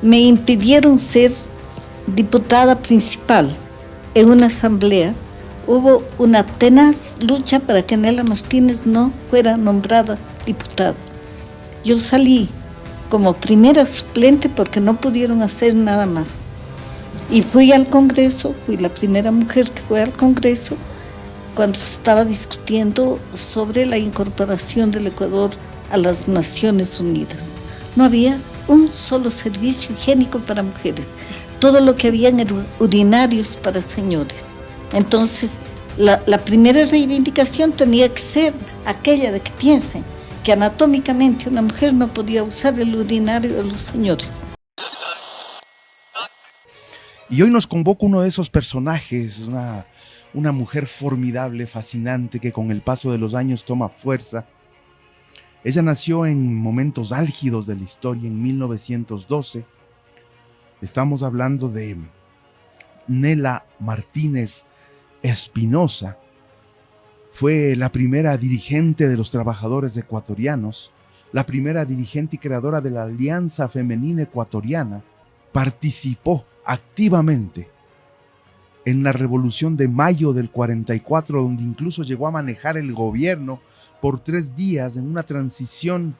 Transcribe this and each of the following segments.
me impidieron ser diputada principal en una asamblea. Hubo una tenaz lucha para que Nela Martínez no fuera nombrada diputada. Yo salí como primera suplente porque no pudieron hacer nada más. Y fui al Congreso, fui la primera mujer que fue al Congreso cuando se estaba discutiendo sobre la incorporación del Ecuador a las Naciones Unidas. No había un solo servicio higiénico para mujeres. Todo lo que habían eran urinarios para señores. Entonces, la primera reivindicación tenía que ser aquella de que piensen que anatómicamente una mujer no podía usar el urinario de los señores. Y hoy nos convoca uno de esos personajes, una mujer formidable, fascinante, que con el paso de los años toma fuerza. Ella nació en momentos álgidos de la historia, en 1912. Estamos hablando de Nela Martínez Espinosa. Fue la primera dirigente de los trabajadores ecuatorianos, la primera dirigente y creadora de la Alianza Femenina Ecuatoriana. Participó activamente en la Revolución de Mayo del 44, donde incluso llegó a manejar el gobierno por 3 días en una transición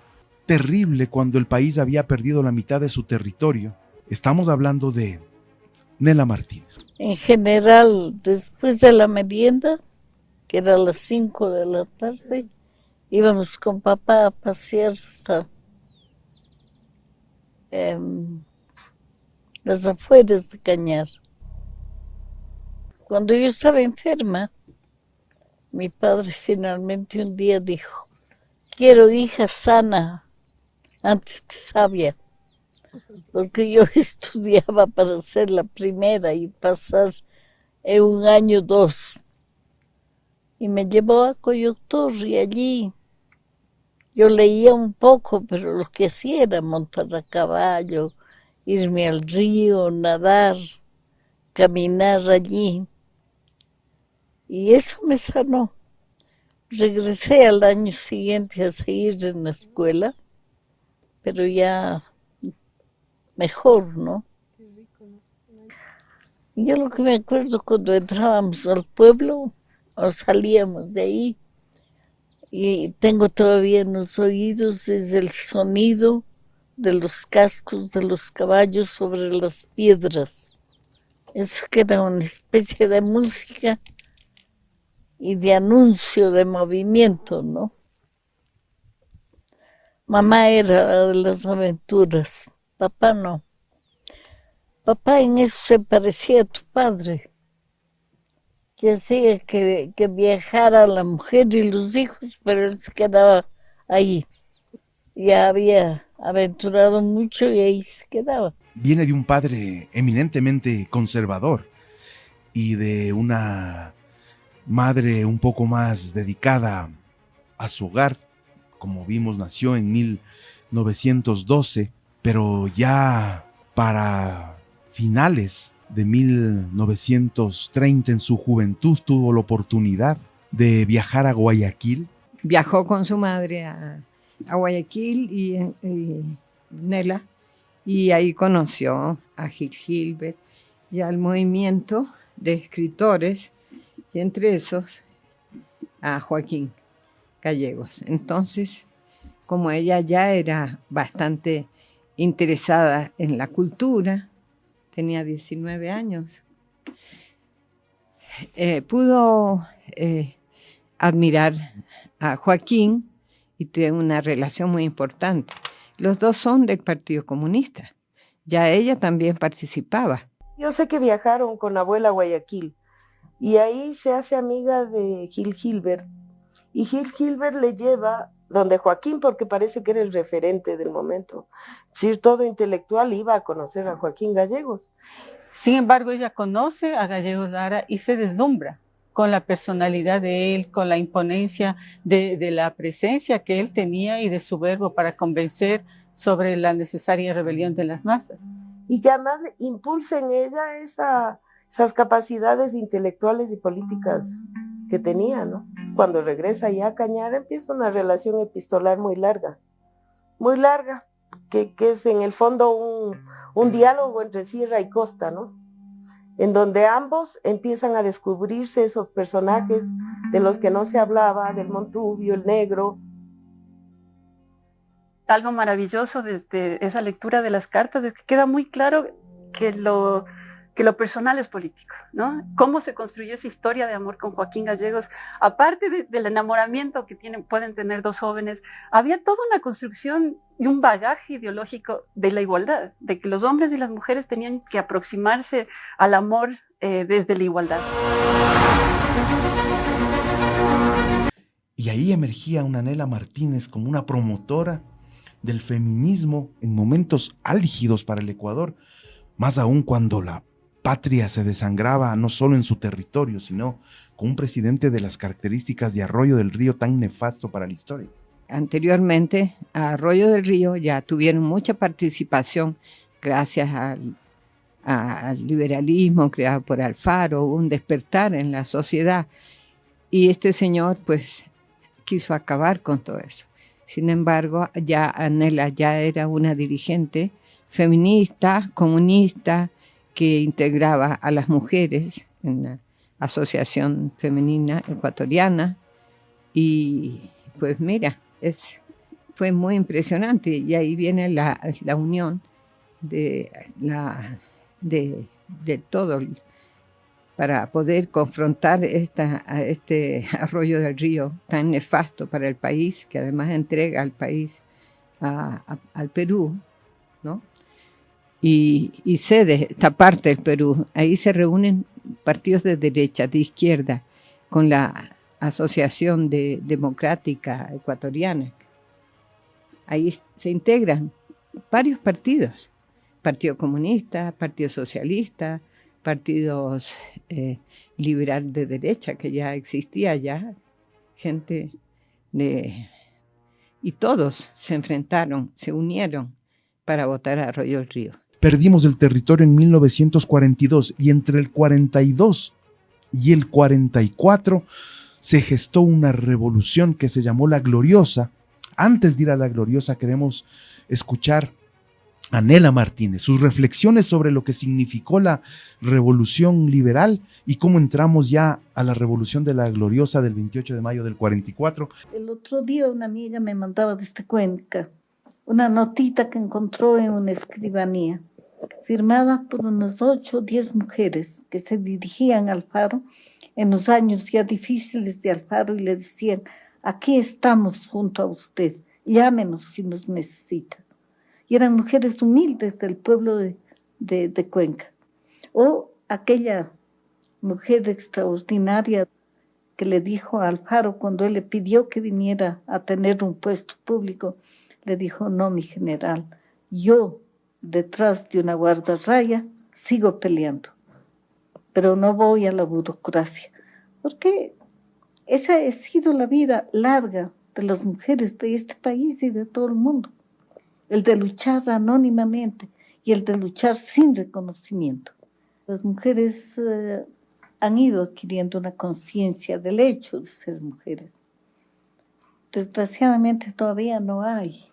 terrible cuando el país había perdido la mitad de su territorio. Estamos hablando de Nela Martínez. En general, después de la merienda, que era a las 5 de la tarde, íbamos con papá a pasear hasta las afueras de Cañar. Cuando yo estaba enferma, mi padre finalmente un día dijo: quiero hija sana antes que sabia, porque yo estudiaba para ser la primera y pasar en un año 2. Y me llevó a Coyuctor y allí yo leía un poco, pero lo que hacía era montar a caballo, irme al río, nadar, caminar allí. Y eso me sanó. Regresé al año siguiente a seguir en la escuela, pero ya mejor, ¿no? Y yo lo que me acuerdo cuando entrábamos al pueblo o salíamos de ahí, y tengo todavía en los oídos, es el sonido de los cascos de los caballos sobre las piedras. Eso que era una especie de música y de anuncio de movimiento, ¿no? Mamá era la de las aventuras, papá no. Papá en eso se parecía a tu padre, que hacía que viajara la mujer y los hijos, pero él se quedaba ahí. Ya había aventurado mucho y ahí se quedaba. Viene de un padre eminentemente conservador y de una madre un poco más dedicada a su hogar. Como vimos, nació en 1912, pero ya para finales de 1930, en su juventud, tuvo la oportunidad de viajar a Guayaquil. Viajó con su madre a Guayaquil y Nela, y ahí conoció a Gil Gilbert y al movimiento de escritores, y entre esos a Joaquín Gallegos. Entonces, como ella ya era bastante interesada en la cultura, tenía 19 años, pudo admirar a Joaquín y tiene una relación muy importante. Los dos son del Partido Comunista. Ya ella también participaba. Yo sé que viajaron con la abuela a Guayaquil y ahí se hace amiga de Gil Gilbert y Gil Gilbert le lleva donde Joaquín, porque parece que era el referente del momento. Es decir, todo intelectual iba a conocer a Joaquín Gallegos. Sin embargo, ella conoce a Gallegos Lara y se deslumbra con la personalidad de él, con la imponencia de la presencia que él tenía y de su verbo para convencer sobre la necesaria rebelión de las masas. Y que además impulsa en ella esas capacidades intelectuales y políticas que tenía, ¿no? Cuando regresa ya a Cañar empieza una relación epistolar muy larga, muy larga. que es en el fondo un diálogo entre sierra y costa, ¿no? En donde ambos empiezan a descubrirse esos personajes de los que no se hablaba, del Montubio, el negro. Algo maravilloso desde esa lectura de las cartas es que queda muy claro que lo personal es político, ¿no? Cómo se construyó esa historia de amor con Joaquín Gallegos, aparte del enamoramiento que pueden tener dos jóvenes, había toda una construcción y un bagaje ideológico de la igualdad, de que los hombres y las mujeres tenían que aproximarse al amor desde la igualdad. Y ahí emergía una Nela Martínez como una promotora del feminismo en momentos álgidos para el Ecuador, más aún cuando la patria se desangraba no solo en su territorio, sino con un presidente de las características de Arroyo del Río tan nefasto para la historia. Anteriormente, a Arroyo del Río ya tuvieron mucha participación gracias al liberalismo creado por Alfaro, un despertar en la sociedad. Y este señor, pues, quiso acabar con todo eso. Sin embargo, ya Nela ya era una dirigente feminista, comunista, que integraba a las mujeres en la Asociación Femenina Ecuatoriana. Y pues mira, fue muy impresionante. Y ahí viene la unión de todo para poder confrontar este Arroyo del Río tan nefasto para el país, que además entrega al país al Perú, ¿no? Y cede esta parte del Perú. Ahí se reúnen partidos de derecha, de izquierda, con la Asociación Democrática Ecuatoriana. Ahí se integran varios partidos, Partido Comunista, Partido Socialista, partidos liberal de derecha, que ya existía ya, gente y todos se enfrentaron, se unieron para votar a Arroyo del Río. Perdimos el territorio en 1942 y entre el 42 y el 44 se gestó una revolución que se llamó La Gloriosa. Antes de ir a La Gloriosa queremos escuchar a Nela Martínez, sus reflexiones sobre lo que significó la revolución liberal y cómo entramos ya a la revolución de La Gloriosa del 28 de mayo del 44. El otro día una amiga me mandaba desde Cuenca una notita que encontró en una escribanía, firmada por unas 8 o 10 mujeres que se dirigían a Alfaro en los años ya difíciles de Alfaro y le decían: aquí estamos junto a usted, llámenos si nos necesita. Y eran mujeres humildes del pueblo de Cuenca. O aquella mujer extraordinaria que le dijo a Alfaro cuando él le pidió que viniera a tener un puesto público, le dijo: no, mi general, yo detrás de una guardarraya sigo peleando, pero no voy a la burocracia, porque esa ha sido la vida larga de las mujeres de este país y de todo el mundo. El de luchar anónimamente y el de luchar sin reconocimiento. Las mujeres han ido adquiriendo una conciencia del hecho de ser mujeres. Desgraciadamente todavía no hay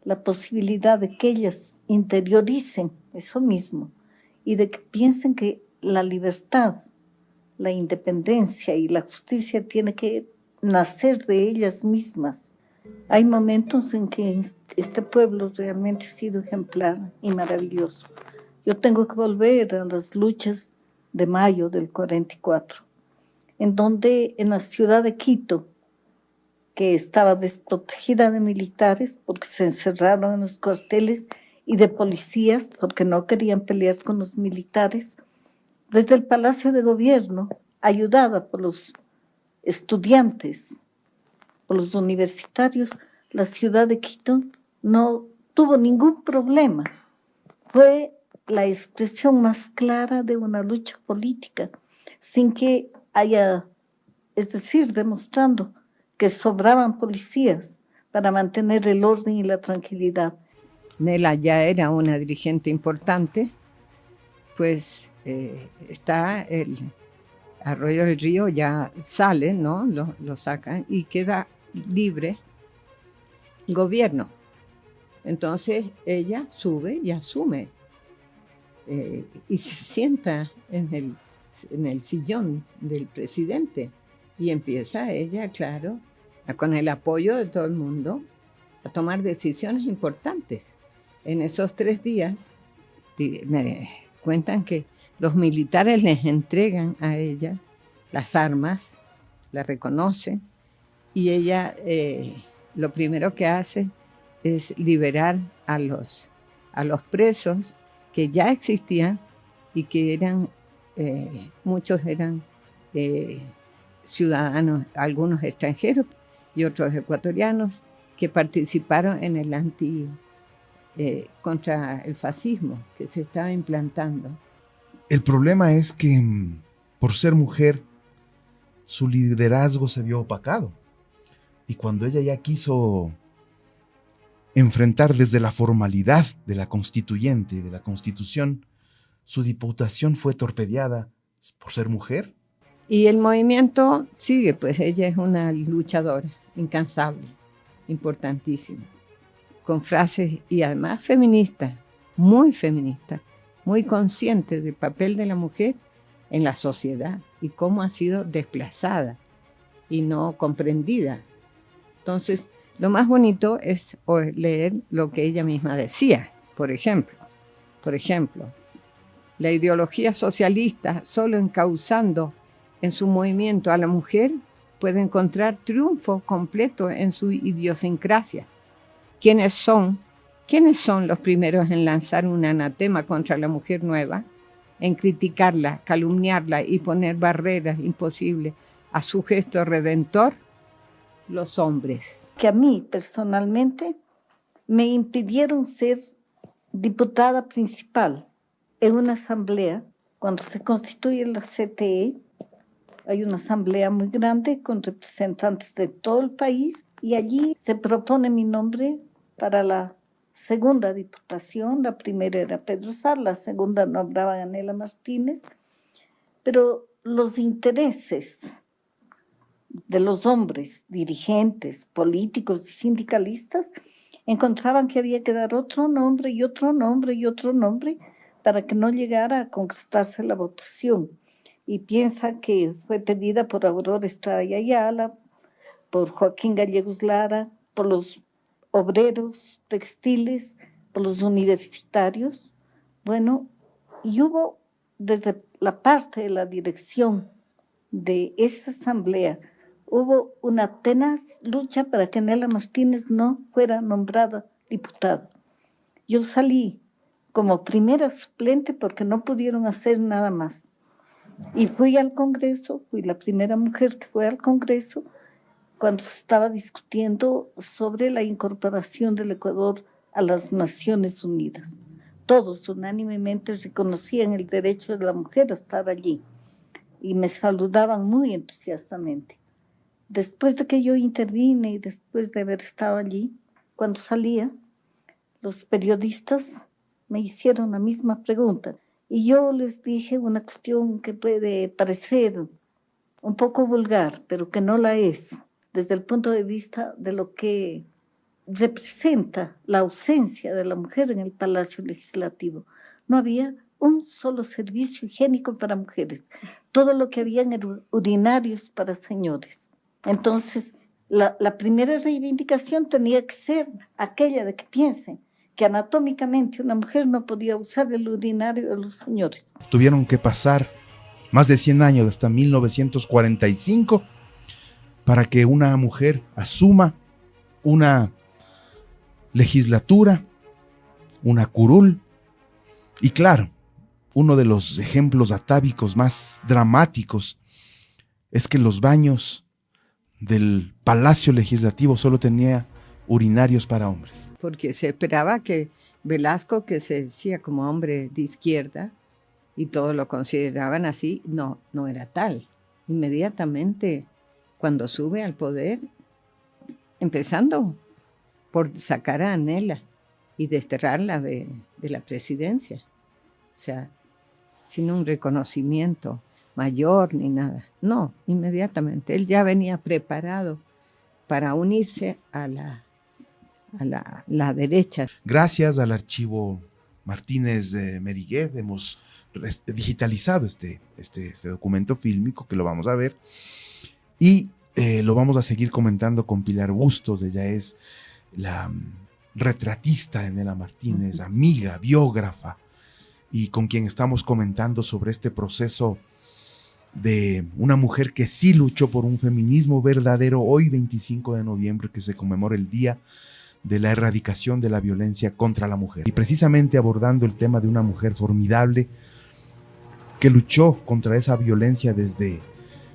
la posibilidad de que ellas interioricen eso mismo y de que piensen que la libertad, la independencia y la justicia tiene que nacer de ellas mismas. Hay momentos en que este pueblo realmente ha sido ejemplar y maravilloso. Yo tengo que volver a las luchas de mayo del 44, en donde en la ciudad de Quito, que estaba desprotegida de militares porque se encerraron en los cuarteles y de policías porque no querían pelear con los militares, desde el Palacio de Gobierno, ayudada por los estudiantes, por los universitarios, la ciudad de Quito no tuvo ningún problema. Fue la expresión más clara de una lucha política, sin que haya, es decir, demostrando que sobraban policías para mantener el orden y la tranquilidad. Nela ya era una dirigente importante, pues está el Arroyo del Río, ya sale, ¿no? Lo sacan y queda libre el gobierno. Entonces ella sube y asume y se sienta en el sillón del presidente y empieza ella, claro, con el apoyo de todo el mundo, a tomar decisiones importantes. En esos 3 días me cuentan que los militares les entregan a ella las armas, la reconocen y ella lo primero que hace es liberar a los presos que ya existían y que eran, muchos eran ciudadanos, algunos extranjeros y otros ecuatorianos que participaron en el contra el fascismo que se estaba implantando. El problema es que por ser mujer, su liderazgo se vio opacado. Y cuando ella ya quiso enfrentar desde la formalidad de la constituyente, de la constitución, su diputación fue torpedeada por ser mujer. Y el movimiento sigue, pues ella es una luchadora incansable, importantísima, con frases y además feminista, muy consciente del papel de la mujer en la sociedad y cómo ha sido desplazada y no comprendida. Entonces, lo más bonito es leer lo que ella misma decía. Por ejemplo, la ideología socialista, solo encauzando en su movimiento a la mujer, puede encontrar triunfo completo en su idiosincrasia. ¿Quiénes son los primeros en lanzar un anatema contra la mujer nueva? En criticarla, calumniarla y poner barreras imposibles a su gesto redentor, los hombres. Que a mí personalmente me impidieron ser diputada principal en una asamblea. Cuando se constituye la CTE, hay una asamblea muy grande con representantes de todo el país y allí se propone mi nombre para la segunda diputación. La primera era Pedro Sar, la segunda nombraba a Anela Martínez, pero los intereses de los hombres, dirigentes, políticos y sindicalistas, encontraban que había que dar otro nombre y otro nombre y otro nombre para que no llegara a concretarse la votación. Y piensa que fue pedida por Aurora Estrada y Ayala, por Joaquín Gallegos Lara, por los obreros textiles, por los universitarios. Bueno, y hubo desde la parte de la dirección de esa asamblea, hubo una tenaz lucha para que Anela Martínez no fuera nombrada diputada. Yo salí como primera suplente porque no pudieron hacer nada más. Y fui al Congreso, fui la primera mujer que fue al Congreso cuando se estaba discutiendo sobre la incorporación del Ecuador a las Naciones Unidas. Todos unánimemente reconocían el derecho de la mujer a estar allí y me saludaban muy entusiastamente. Después de que yo intervine y después de haber estado allí, cuando salía, los periodistas me hicieron la misma pregunta. Y yo les dije una cuestión que puede parecer un poco vulgar, pero que no la es, desde el punto de vista de lo que representa la ausencia de la mujer en el Palacio Legislativo. No había un solo servicio higiénico para mujeres. Todo lo que habían eran urinarios para señores. Entonces, la primera reivindicación tenía que ser aquella de que piensen que anatómicamente una mujer no podía usar el urinario de los señores. Tuvieron que pasar más de 100 años, hasta 1945, para que una mujer asuma una legislatura, una curul. Y claro, uno de los ejemplos atávicos más dramáticos es que los baños del Palacio Legislativo solo tenía urinarios para hombres. Porque se esperaba que Velasco, que se decía como hombre de izquierda, y todos lo consideraban así, no era tal. Inmediatamente, cuando sube al poder, empezando por sacar a Anela y desterrarla de la presidencia. O sea, sin un reconocimiento mayor ni nada. No, inmediatamente. Él ya venía preparado para unirse a la derecha. Gracias al archivo Martínez de Meriguet hemos digitalizado este documento fílmico que lo vamos a ver y lo vamos a seguir comentando con Pilar Bustos. Ella es la retratista de Nela Martínez, amiga, biógrafa, y con quien estamos comentando sobre este proceso de una mujer que sí luchó por un feminismo verdadero hoy 25 de noviembre, que se conmemora el Día de la Erradicación de la Violencia contra la Mujer. Y precisamente abordando el tema de una mujer formidable que luchó contra esa violencia desde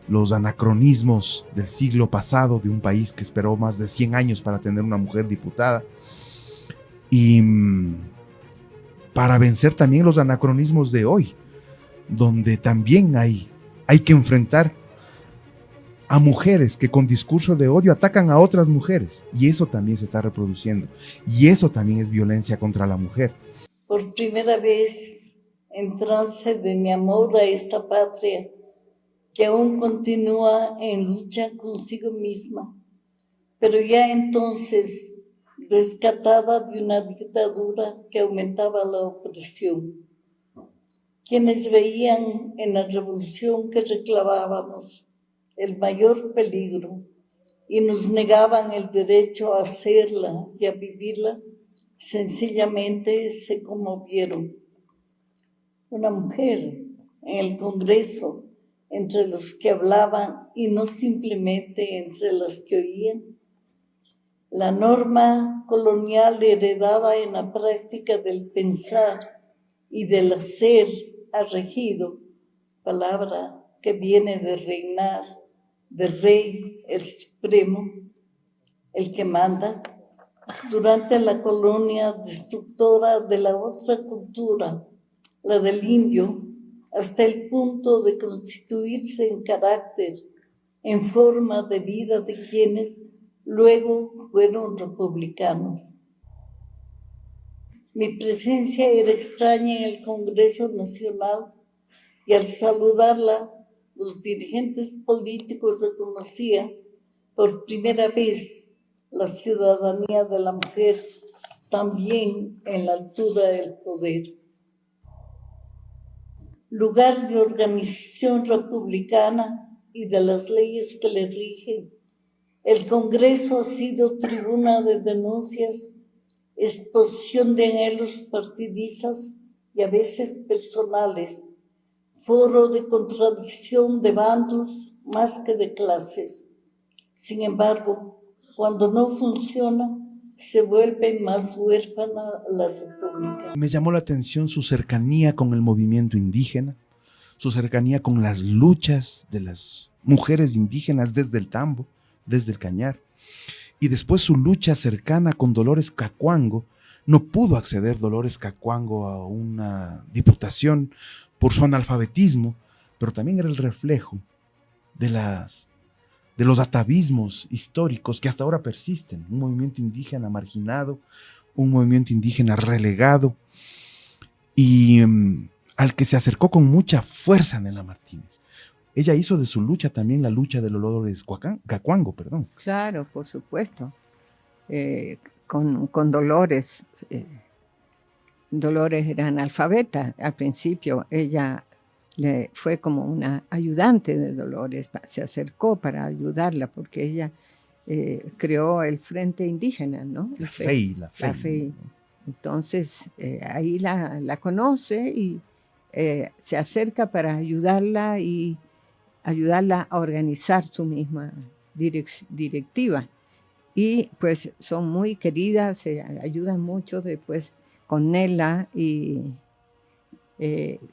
los anacronismos del siglo pasado, de un país que esperó más de 100 años para tener una mujer diputada, y para vencer también los anacronismos de hoy, donde también hay que enfrentar a mujeres que con discurso de odio atacan a otras mujeres, y eso también se está reproduciendo, y eso también es violencia contra la mujer. Por primera vez en trance de mi amor a esta patria, que aún continúa en lucha consigo misma, pero ya entonces rescatada de una dictadura que aumentaba la opresión. Quienes veían en la revolución que reclamábamos el mayor peligro y nos negaban el derecho a hacerla y a vivirla, sencillamente se conmovieron. Una mujer en el Congreso, entre los que hablaban y no simplemente entre las que oían. La norma colonial heredada en la práctica del pensar y del hacer ha regido, palabra que viene de reinar, de rey, el supremo, el que manda, durante la colonia destructora de la otra cultura, la del indio, hasta el punto de constituirse en carácter, en forma de vida de quienes luego fueron republicanos. Mi presencia era extraña en el Congreso Nacional y al saludarla, los dirigentes políticos reconocían por primera vez la ciudadanía de la mujer también en la altura del poder. Lugar de organización republicana y de las leyes que le rigen, el Congreso ha sido tribuna de denuncias, exposición de anhelos partidistas y a veces personales, foro de contradicción de bandos más que de clases. Sin embargo, cuando no funciona, se vuelve más huérfana la República. Me llamó la atención su cercanía con el movimiento indígena, su cercanía con las luchas de las mujeres indígenas desde el Tambo, desde el Cañar, y después su lucha cercana con Dolores Cacuango. No pudo acceder Dolores Cacuango a una diputación por su analfabetismo, pero también era el reflejo de los atavismos históricos que hasta ahora persisten. Un movimiento indígena marginado, un movimiento indígena relegado, y al que se acercó con mucha fuerza Nela Martínez. Ella hizo de su lucha también la lucha de Dolores Cacuango, perdón. Claro, por supuesto. Con Dolores. Dolores era analfabeta al principio. Ella fue como una ayudante de Dolores. Se acercó para ayudarla porque ella creó el Frente Indígena, ¿no? La FEI. La FEI. Entonces, ahí la conoce y se acerca para ayudarla y ayudarla a organizar su misma directiva. Y pues son muy queridas, se ayudan mucho después con Nela y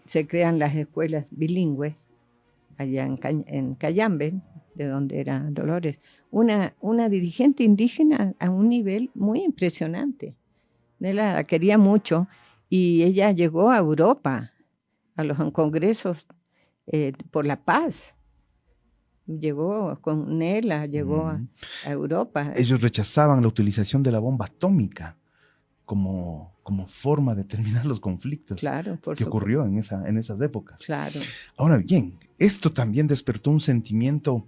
se crean las escuelas bilingües allá en Cayambe, de donde era Dolores. Una dirigente indígena a un nivel muy impresionante. Nela la quería mucho y ella llegó a Europa, a los congresos por la paz. Llegó con Nela, llegó a Europa. Ellos rechazaban la utilización de la bomba atómica como forma de terminar los conflictos, claro, que ocurrió en esas épocas. Claro. Ahora bien, esto también despertó un sentimiento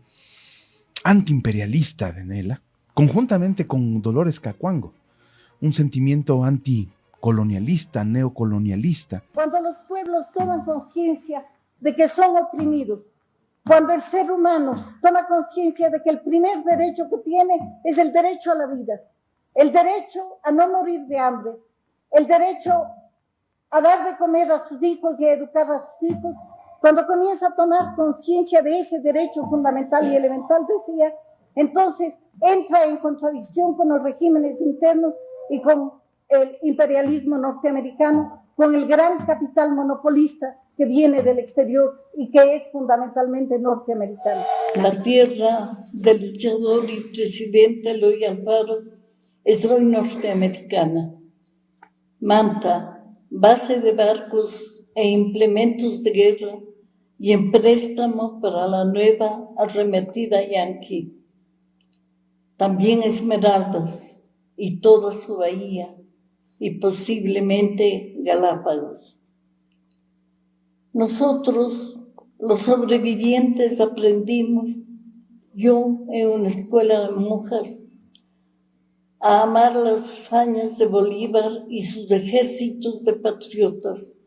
antiimperialista de Nela, conjuntamente con Dolores Cacuango. un sentimiento anticolonialista, neocolonialista. Cuando los pueblos toman conciencia de que son oprimidos, cuando el ser humano toma conciencia de que el primer derecho que tiene es el derecho a la vida, el derecho a no morir de hambre, el derecho a dar de comer a sus hijos y a educar a sus hijos, cuando comienza a tomar conciencia de ese derecho fundamental y elemental, decía, entonces entra en contradicción con los regímenes internos y con el imperialismo norteamericano, con el gran capital monopolista que viene del exterior y que es fundamentalmente norteamericano. La tierra del luchador y presidente Eloy Alfaro es hoy norteamericana. Manta, base de barcos e implementos de guerra y en préstamo para la nueva arremetida yanqui. También Esmeraldas y toda su bahía y posiblemente Galápagos. Nosotros, los sobrevivientes, aprendimos, yo en una escuela de monjas, a amar las hazañas de Bolívar y sus ejércitos de patriotas.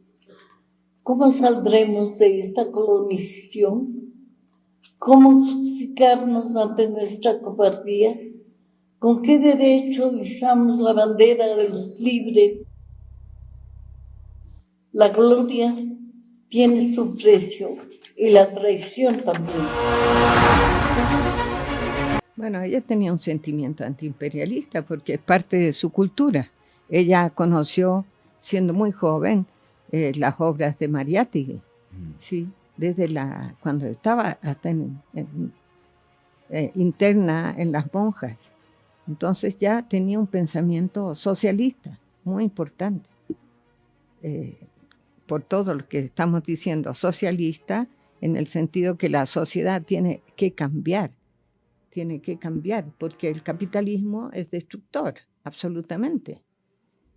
¿Cómo saldremos de esta colonización? ¿Cómo justificarnos ante nuestra cobardía? ¿Con qué derecho izamos la bandera de los libres? La gloria tiene su precio y la traición también. Bueno, ella tenía un sentimiento antiimperialista porque es parte de su cultura. Ella conoció, siendo muy joven, las obras de Mariátegui, ¿sí? Desde cuando estaba hasta interna en las monjas. Entonces ya tenía un pensamiento socialista muy importante. Por todo lo que estamos diciendo, socialista en el sentido que la sociedad tiene que cambiar, porque el capitalismo es destructor, absolutamente.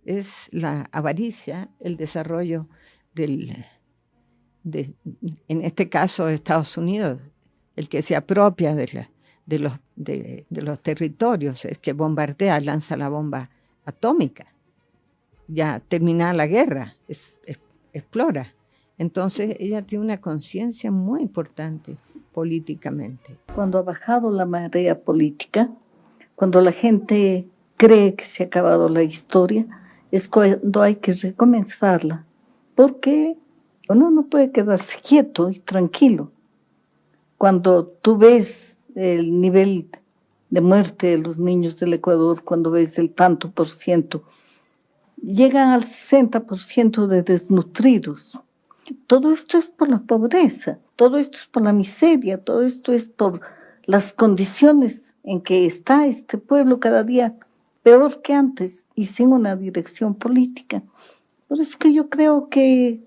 Es la avaricia, el desarrollo en este caso de Estados Unidos, el que se apropia de los territorios, es que bombardea, lanza la bomba atómica. Ya termina la guerra, explora. Entonces ella tiene una conciencia muy importante políticamente. Cuando ha bajado la marea política, cuando la gente cree que se ha acabado la historia, es cuando hay que recomenzarla, porque uno no puede quedarse quieto y tranquilo. Cuando tú ves el nivel de muerte de los niños del Ecuador, cuando ves el tanto por ciento, llegan al 60% de desnutridos. Todo esto es por la pobreza, todo esto es por la miseria, todo esto es por las condiciones en que está este pueblo cada día peor que antes y sin una dirección política. Por eso que yo creo que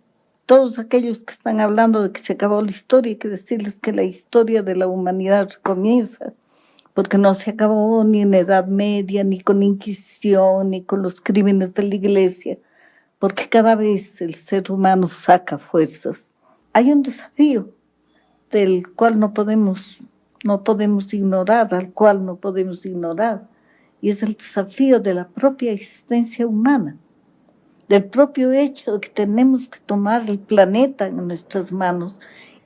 todos aquellos que están hablando de que se acabó la historia, hay que decirles que la historia de la humanidad comienza, porque no se acabó ni en la Edad Media, ni con la Inquisición, ni con los crímenes de la Iglesia, porque cada vez el ser humano saca fuerzas. Hay un desafío del cual no podemos ignorar, al cual no podemos ignorar, y es el desafío de la propia existencia humana, del propio hecho de que tenemos que tomar el planeta en nuestras manos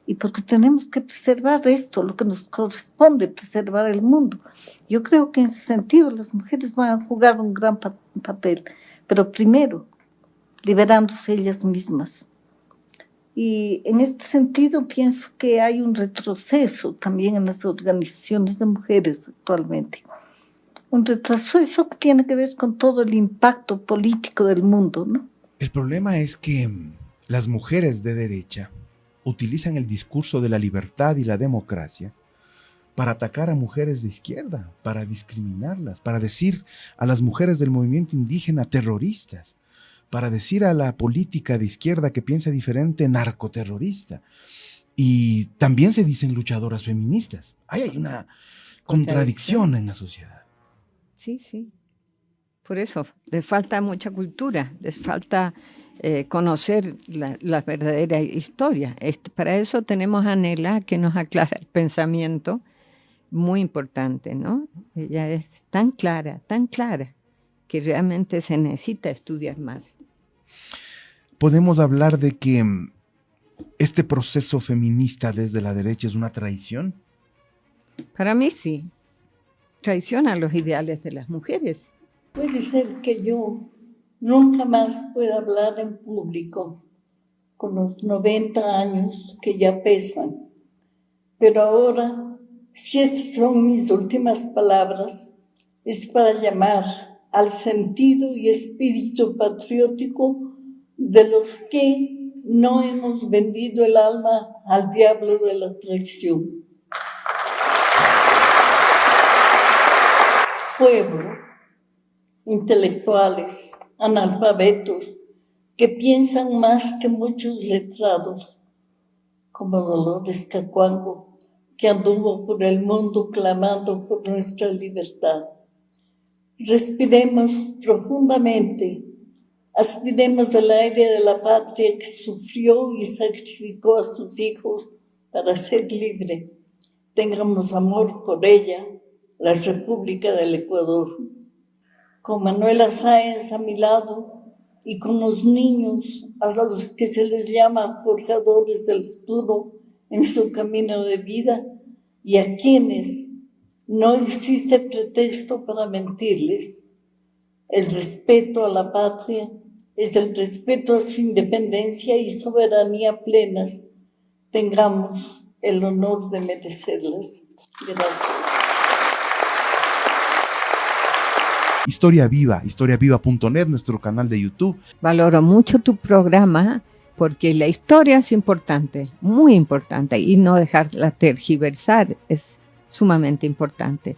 y porque tenemos que preservar esto, lo que nos corresponde, preservar el mundo. Yo creo que en ese sentido las mujeres van a jugar un gran papel, pero primero, liberándose ellas mismas. Y en este sentido pienso que hay un retroceso también en las organizaciones de mujeres actualmente. Un retroceso que tiene que ver con todo el impacto político del mundo, ¿no? El problema es que las mujeres de derecha utilizan el discurso de la libertad y la democracia para atacar a mujeres de izquierda, para discriminarlas, para decir a las mujeres del movimiento indígena terroristas, para decir a la política de izquierda que piensa diferente narcoterrorista. Y también se dicen luchadoras feministas. Hay una contradicción en la sociedad. Sí, sí. Por eso, les falta mucha cultura, les falta conocer la verdadera historia. Para eso tenemos a Nela, que nos aclara el pensamiento, muy importante, ¿no? Ella es tan clara, que realmente se necesita estudiar más. Podemos hablar de que este proceso feminista desde la derecha es una traición. Para mí sí, traiciona los ideales de las mujeres. Puede ser que yo nunca más pueda hablar en público con los 90 años que ya pesan, pero ahora, si estas son mis últimas palabras, es para llamar al sentido y espíritu patriótico de los que no hemos vendido el alma al diablo de la traición. Pueblo, intelectuales, analfabetos, que piensan más que muchos letrados, como Dolores Cacuango, que anduvo por el mundo clamando por nuestra libertad. Respiremos profundamente, aspiremos el aire de la patria que sufrió y sacrificó a sus hijos para ser libre. Tengamos amor por ella, la República del Ecuador. Con Manuela Sáenz a mi lado y con los niños a los que se les llama forjadores del futuro en su camino de vida y a quienes no existe pretexto para mentirles. El respeto a la patria es el respeto a su independencia y soberanía plenas. Tengamos el honor de merecerlas. Gracias. Historia Viva, historiaviva.net, nuestro canal de YouTube. Valoro mucho tu programa porque la historia es importante, muy importante, y no dejarla tergiversar es sumamente importante.